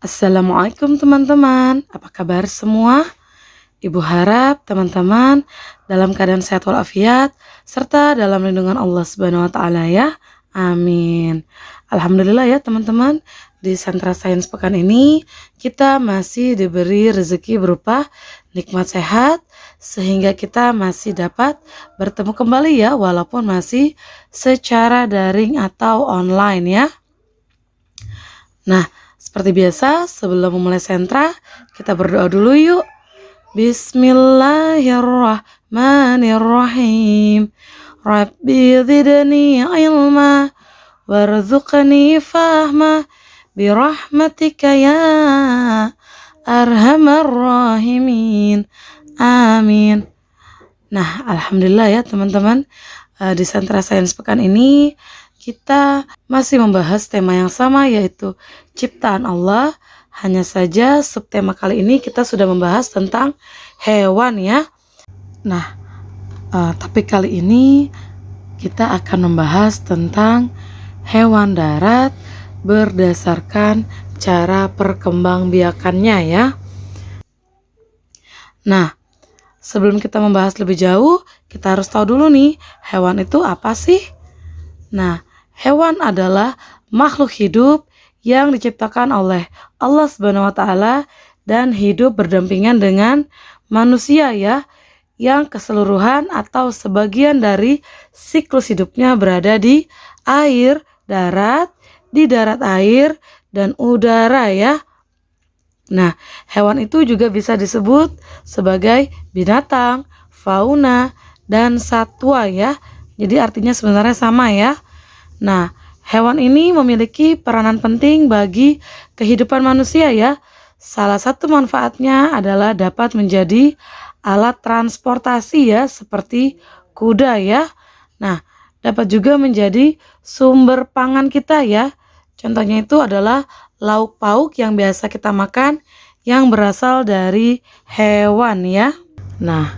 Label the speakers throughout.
Speaker 1: Assalamualaikum teman-teman, apa kabar semua? Ibu harap teman-teman dalam keadaan sehat walafiat serta dalam lindungan Allah Subhanahu wa taala ya. Amin. Alhamdulillah ya teman-teman, di Sentra Sains pekan ini kita masih diberi rezeki berupa nikmat sehat sehingga kita masih dapat bertemu kembali ya walaupun masih secara daring atau online ya. Nah, seperti biasa sebelum memulai sentra kita berdoa dulu yuk. Bismillahirrahmanirrahim. Rabbi zidni ilma warzuqni fahma birahmatika ya arhamar rahimin. Amin. Nah, alhamdulillah ya teman-teman, di Sentra Sains pekan ini kita masih membahas tema yang sama yaitu ciptaan Allah. Hanya saja subtema kali ini kita sudah membahas tentang hewan ya. Nah, tapi kali ini kita akan membahas tentang hewan darat berdasarkan cara perkembangbiakannya ya. Nah, sebelum kita membahas lebih jauh, kita harus tahu dulu nih, hewan itu apa sih? Nah, hewan adalah makhluk hidup yang diciptakan oleh Allah Subhanahu wa taala dan hidup berdampingan dengan manusia ya, yang keseluruhan atau sebagian dari siklus hidupnya berada di air, darat, di darat air dan udara ya. Nah, hewan itu juga bisa disebut sebagai binatang, fauna, dan satwa ya. Jadi artinya sebenarnya sama ya. Nah, hewan ini memiliki peranan penting bagi kehidupan manusia ya. Salah satu manfaatnya adalah dapat menjadi alat transportasi ya, seperti kuda ya. Nah, dapat juga menjadi sumber pangan kita ya. Contohnya itu adalah lauk pauk yang biasa kita makan yang berasal dari hewan ya. Nah,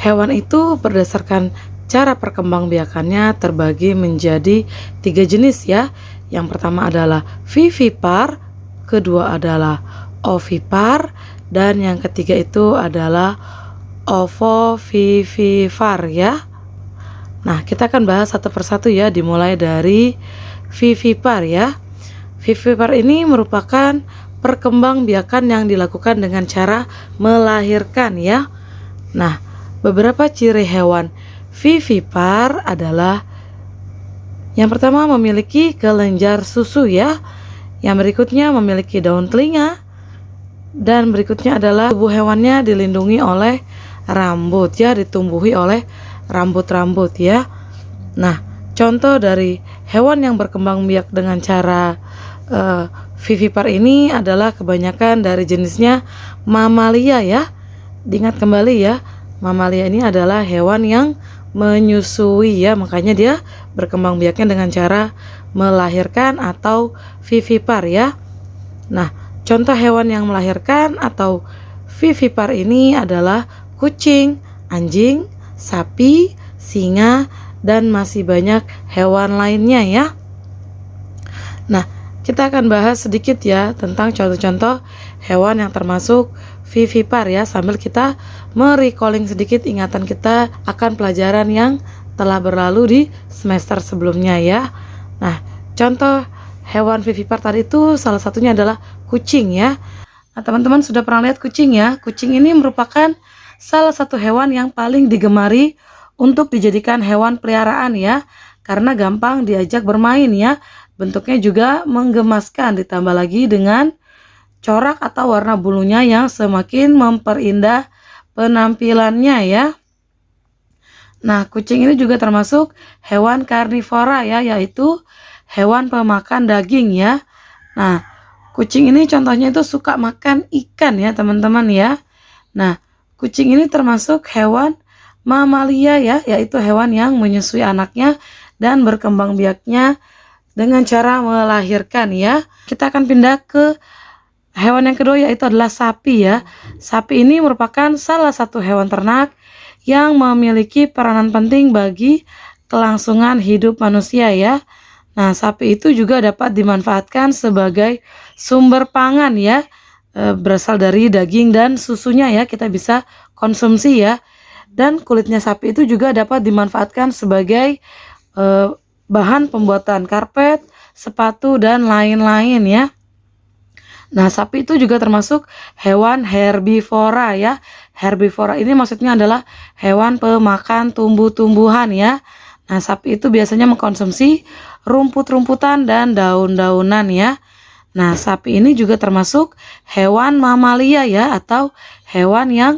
Speaker 1: hewan itu berdasarkan cara perkembangbiakannya terbagi menjadi 3 jenis ya. Yang pertama adalah vivipar, kedua adalah ovipar, dan yang ketiga itu adalah ovovivipar ya. Nah, kita akan bahas satu persatu ya, dimulai dari vivipar ya. Vivipar ini merupakan perkembangbiakan yang dilakukan dengan cara melahirkan ya. Nah, beberapa ciri hewan vivipar adalah yang pertama memiliki kelenjar susu ya, yang berikutnya memiliki daun telinga, dan berikutnya adalah tubuh hewannya dilindungi oleh rambut ya, ditumbuhi oleh rambut-rambut ya. Nah, contoh dari hewan yang berkembang biak dengan cara vivipar ini adalah kebanyakan dari jenisnya mamalia ya. Diingat kembali ya, mamalia ini adalah hewan yang menyusui ya, makanya dia berkembang biaknya dengan cara melahirkan atau vivipar ya. Nah, contoh hewan yang melahirkan atau vivipar ini adalah kucing, anjing, sapi, singa, dan masih banyak hewan lainnya ya. Nah, kita akan bahas sedikit ya tentang contoh-contoh hewan yang termasuk vivipar ya, sambil kita merecalling sedikit ingatan kita akan pelajaran yang telah berlalu di semester sebelumnya ya. Nah, contoh hewan vivipar tadi itu salah satunya adalah kucing ya. Nah, teman-teman sudah pernah lihat kucing ya? Kucing ini merupakan salah satu hewan yang paling digemari untuk dijadikan hewan peliharaan ya, karena gampang diajak bermain ya. Bentuknya juga menggemaskan, ditambah lagi dengan corak atau warna bulunya yang semakin memperindah penampilannya ya. Nah, kucing ini juga termasuk hewan karnivora ya, yaitu hewan pemakan daging ya. Nah, kucing ini contohnya itu suka makan ikan ya teman-teman ya. Nah, kucing ini termasuk hewan mamalia ya, yaitu hewan yang menyusui anaknya dan berkembang biaknya dengan cara melahirkan ya. Kita akan pindah ke hewan yang kedua, yaitu adalah sapi ya. Sapi ini merupakan salah satu hewan ternak yang memiliki peranan penting bagi kelangsungan hidup manusia ya. Nah, sapi itu juga dapat dimanfaatkan sebagai sumber pangan ya, berasal dari daging dan susunya ya, kita bisa konsumsi ya. Dan kulitnya sapi itu juga dapat dimanfaatkan sebagai bahan pembuatan karpet, sepatu, dan lain-lain ya. Nah, sapi itu juga termasuk hewan herbivora ya. Herbivora ini maksudnya adalah hewan pemakan tumbuh-tumbuhan ya. Nah, sapi itu biasanya mengkonsumsi rumput-rumputan dan daun-daunan ya. Nah, sapi ini juga termasuk hewan mamalia ya, atau hewan yang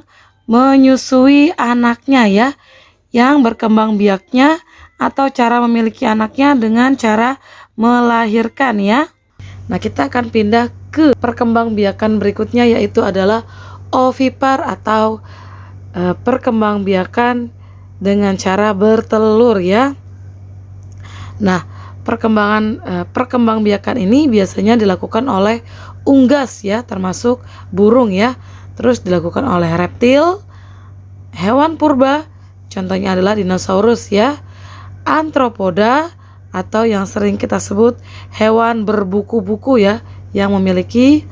Speaker 1: menyusui anaknya ya, yang berkembang biaknya atau cara memiliki anaknya dengan cara melahirkan ya. Nah, kita akan pindah ke perkembangbiakan berikutnya, yaitu adalah ovipar atau perkembangbiakan dengan cara bertelur ya. Nah, perkembangbiakan ini biasanya dilakukan oleh unggas ya, termasuk burung ya. Terus dilakukan oleh reptil, hewan purba, contohnya adalah dinosaurus ya, antropoda, atau yang sering kita sebut hewan berbuku-buku ya, yang memiliki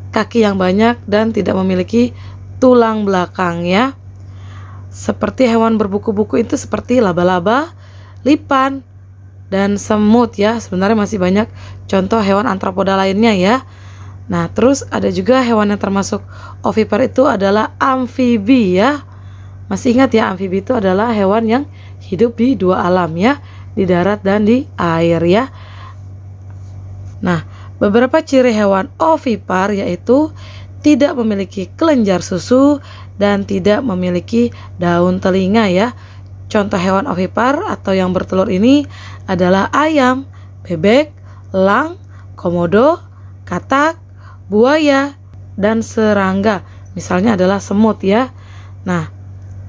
Speaker 1: kaki yang banyak dan tidak memiliki tulang belakang ya. Seperti hewan berbuku-buku itu seperti laba-laba, lipan, dan semut ya. Sebenarnya masih banyak contoh hewan antropoda lainnya ya. Nah, terus ada juga hewan yang termasuk ovipar itu adalah amfibi ya. Masih ingat ya, amfibi itu adalah hewan yang hidup di dua alam ya, di darat dan di air ya. Nah, beberapa ciri hewan ovipar yaitu tidak memiliki kelenjar susu dan tidak memiliki daun telinga ya. Contoh hewan ovipar atau yang bertelur ini adalah ayam, bebek, elang, komodo, katak, buaya, dan serangga. Misalnya adalah semut ya. Nah,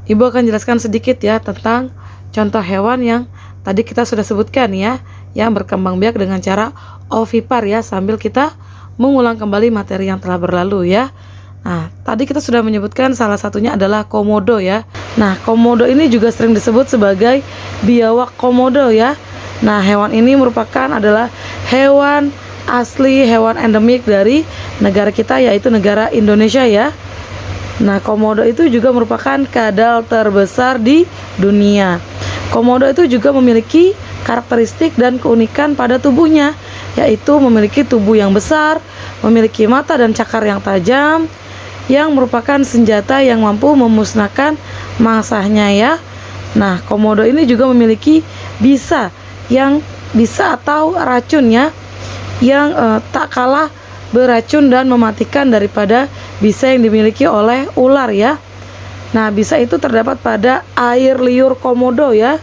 Speaker 1: Ibu akan jelaskan sedikit ya tentang contoh hewan yang tadi kita sudah sebutkan ya, yang berkembang biak dengan cara ovipar ya, sambil kita mengulang kembali materi yang telah berlalu ya. Nah, tadi kita sudah menyebutkan salah satunya adalah komodo ya. Nah, komodo ini juga sering disebut sebagai biawak komodo ya. Nah, hewan ini merupakan adalah hewan asli, hewan endemik dari negara kita, yaitu negara Indonesia ya. Nah, komodo itu juga merupakan kadal terbesar di dunia. Komodo itu juga memiliki karakteristik dan keunikan pada tubuhnya, yaitu memiliki tubuh yang besar, memiliki mata dan cakar yang tajam, yang merupakan senjata yang mampu memusnahkan mangsanya ya. Nah, komodo ini juga memiliki bisa atau racun ya, yang tak kalah beracun dan mematikan daripada bisa yang dimiliki oleh ular ya. Nah, bisa itu terdapat pada air liur komodo ya,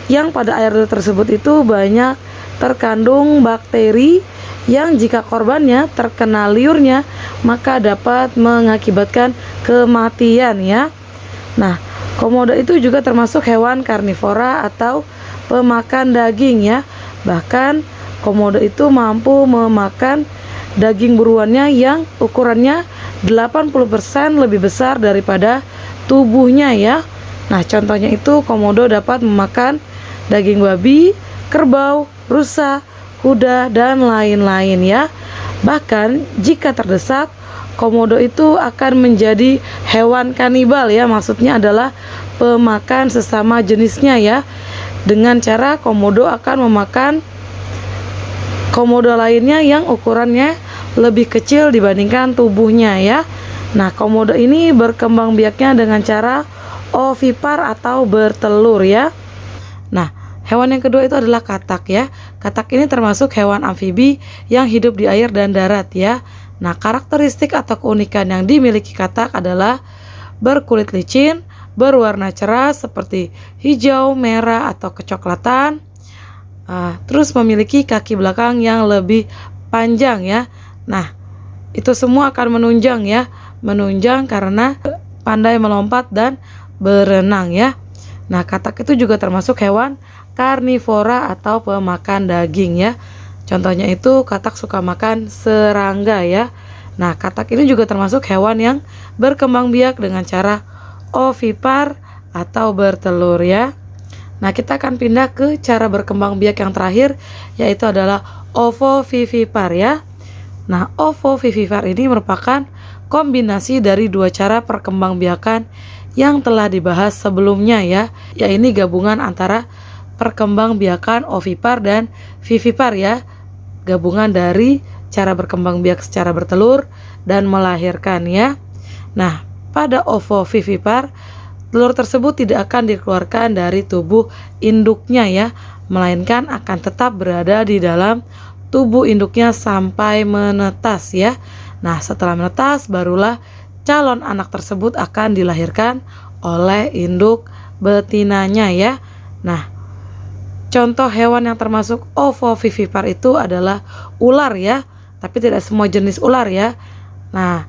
Speaker 1: yang pada air liur tersebut itu banyak terkandung bakteri yang jika korbannya terkena liurnya maka dapat mengakibatkan kematian ya. Nah, komodo itu juga termasuk hewan karnivora atau pemakan daging ya. Bahkan komodo itu mampu memakan daging buruannya yang ukurannya 80% lebih besar daripada tubuhnya ya. Nah, contohnya itu komodo dapat memakan daging babi, kerbau, rusa, kuda, dan lain-lain ya. Bahkan jika terdesak, komodo itu akan menjadi hewan kanibal ya. Maksudnya adalah pemakan sesama jenisnya ya. Dengan cara komodo akan memakan komodo lainnya yang ukurannya lebih kecil dibandingkan tubuhnya ya. Nah, komodo ini berkembang biaknya dengan cara ovipar atau bertelur ya. Nah, hewan yang kedua itu adalah katak ya. Katak ini termasuk hewan amfibi yang hidup di air dan darat ya. Nah, karakteristik atau keunikan yang dimiliki katak adalah berkulit licin, berwarna cerah seperti hijau, merah, atau kecoklatan. Terus memiliki kaki belakang yang lebih panjang ya. Nah, itu semua akan menunjang ya. Menunjang karena pandai melompat dan berenang ya. Nah, katak itu juga termasuk hewan karnivora atau pemakan daging ya. Contohnya itu katak suka makan serangga ya. Nah, katak ini juga termasuk hewan yang berkembang biak dengan cara ovipar atau bertelur ya. Nah, kita akan pindah ke cara berkembang biak yang terakhir, yaitu adalah ovovivipar ya. Nah, ovovivipar ini merupakan kombinasi dari dua cara perkembangbiakan yang telah dibahas sebelumnya ya, yaitu gabungan antara perkembangbiakan ovipar dan vivipar ya, gabungan dari cara berkembang biak secara bertelur dan melahirkan ya. Nah, pada ovovivipar, telur tersebut tidak akan dikeluarkan dari tubuh induknya ya, melainkan akan tetap berada di dalam tubuh induknya sampai menetas ya. Nah, setelah menetas barulah calon anak tersebut akan dilahirkan oleh induk betinanya ya. Nah, contoh hewan yang termasuk ovovivipar itu adalah ular ya, tapi tidak semua jenis ular ya. Nah,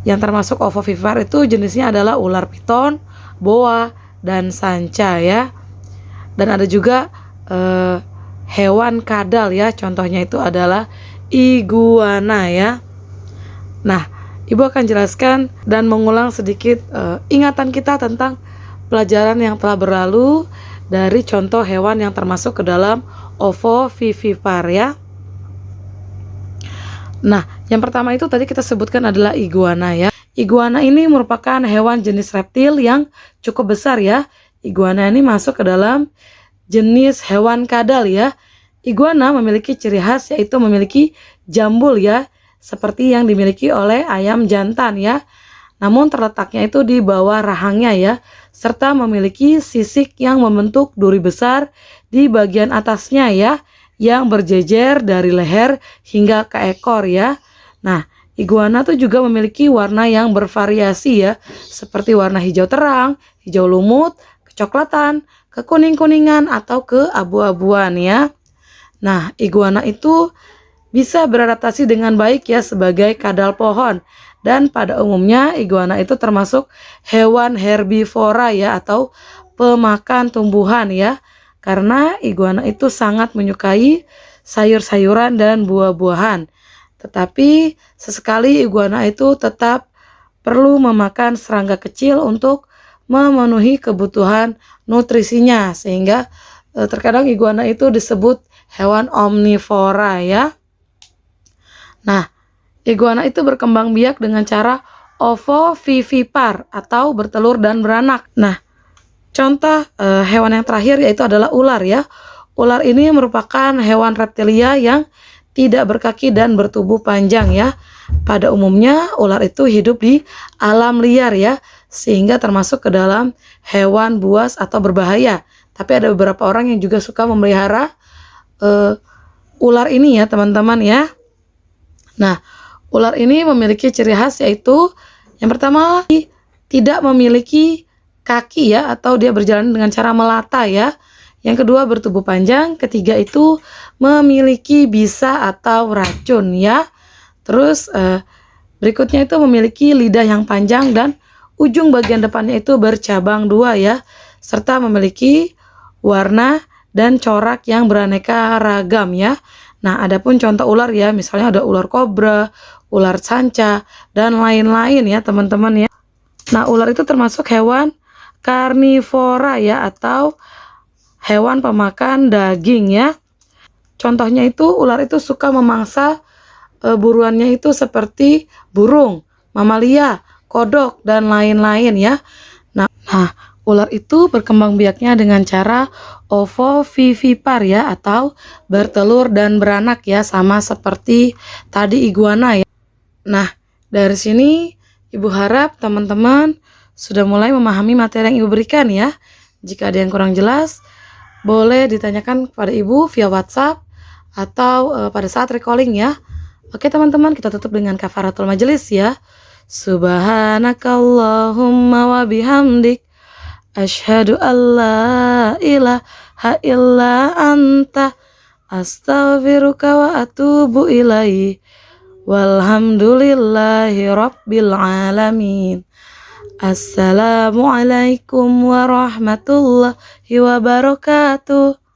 Speaker 1: yang termasuk ovovivipar itu jenisnya adalah ular piton, boa, dan sanca ya. Dan ada juga hewan kadal ya, contohnya itu adalah iguana ya. Nah, Ibu akan jelaskan dan mengulang sedikit ingatan kita tentang pelajaran yang telah berlalu dari contoh hewan yang termasuk ke dalam ovovivipar ya. Nah, yang pertama itu tadi kita sebutkan adalah iguana ya. Iguana ini merupakan hewan jenis reptil yang cukup besar ya. Iguana ini masuk ke dalam jenis hewan kadal ya. Iguana memiliki ciri khas yaitu memiliki jambul ya, seperti yang dimiliki oleh ayam jantan ya. Namun terletaknya itu di bawah rahangnya ya, serta memiliki sisik yang membentuk duri besar di bagian atasnya ya, yang berjejer dari leher hingga ke ekor ya. Nah, iguana tuh juga memiliki warna yang bervariasi ya, seperti warna hijau terang, hijau lumut, kecoklatan, kekuning-kuningan atau keabu-abuan ya. Nah, iguana itu bisa beradaptasi dengan baik ya sebagai kadal pohon, dan pada umumnya iguana itu termasuk hewan herbivora ya, atau pemakan tumbuhan ya, karena iguana itu sangat menyukai sayur-sayuran dan buah-buahan. Tetapi sesekali iguana itu tetap perlu memakan serangga kecil untuk memenuhi kebutuhan nutrisinya, sehingga terkadang iguana itu disebut hewan omnivora ya. Nah, iguana itu berkembang biak dengan cara ovovivipar atau bertelur dan beranak. Nah, contoh hewan yang terakhir yaitu adalah ular ya. Ular ini merupakan hewan reptilia yang tidak berkaki dan bertubuh panjang ya. Pada umumnya ular itu hidup di alam liar ya, sehingga termasuk ke dalam hewan buas atau berbahaya. Tapi ada beberapa orang yang juga suka memelihara ular ini ya teman-teman ya. Nah, ular ini memiliki ciri khas yaitu yang pertama tidak memiliki kaki ya, atau dia berjalan dengan cara melata ya. Yang kedua bertubuh panjang, ketiga itu memiliki bisa atau racun ya. Terus berikutnya itu memiliki lidah yang panjang dan ujung bagian depannya itu bercabang dua ya, serta memiliki warna dan corak yang beraneka ragam ya. Nah, adapun contoh ular ya, misalnya ada ular kobra, ular sanca, dan lain-lain ya teman-teman ya. Nah, ular itu termasuk hewan karnivora ya, atau hewan pemakan daging ya. Contohnya itu ular itu suka memangsa buruannya itu seperti burung, mamalia, kodok, dan lain-lain ya. Nah, ular itu berkembang biaknya dengan cara ovovivipar ya, atau bertelur dan beranak ya, sama seperti tadi iguana ya. Nah, dari sini Ibu harap teman-teman sudah mulai memahami materi yang Ibu berikan ya. Jika ada yang kurang jelas, boleh ditanyakan kepada Ibu via WhatsApp atau pada saat recalling ya. Oke teman-teman, kita tutup dengan kafaratul majelis ya. Subhanakallahumma wa bihamdik, asyhadu alla ilaha illa anta, astaghfiruka wa atubu ilaih. Walhamdulillahi rabbil alamin. Assalamualaikum warahmatullahi wabarakatuh.